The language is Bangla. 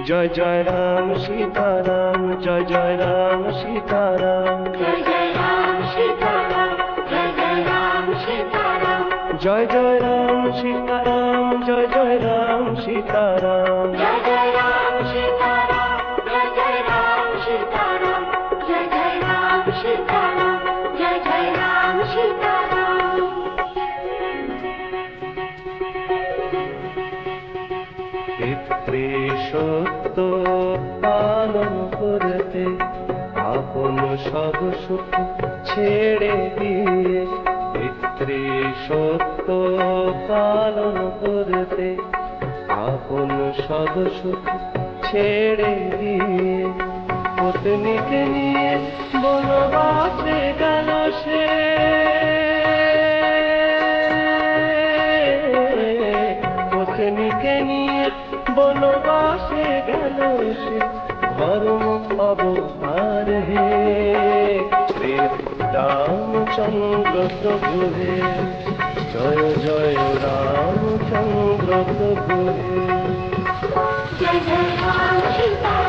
जय जय राम सीताराम, जय जय राम सीताराम, जय जय राम सीताराम, जय जय राम सीताराम, जय जय राम सीताराम, जय जय राम सीताराम, जय जय राम सीताराम, जय जय राम सीताराम, जय जय राम सीताराम, जय जय राम सीताराम। पितृ সত্য পালন করতে আপন সব সুখ ছেড়ে দিয়ে, পিতৃ সত্য পালন করতে আপন সব সুখ ছেড়ে দিয়ে, পত্নীকে নিয়ে বনবাসে গেল সে, পত্নীকে নিয়ে বনবাসে গেল সে, ধর্ম অবতার হে রামচন্দ্র প্রভু হে, জয় জয় রামচন্দ্র প্রভু হে। जय जय राम सीताराम।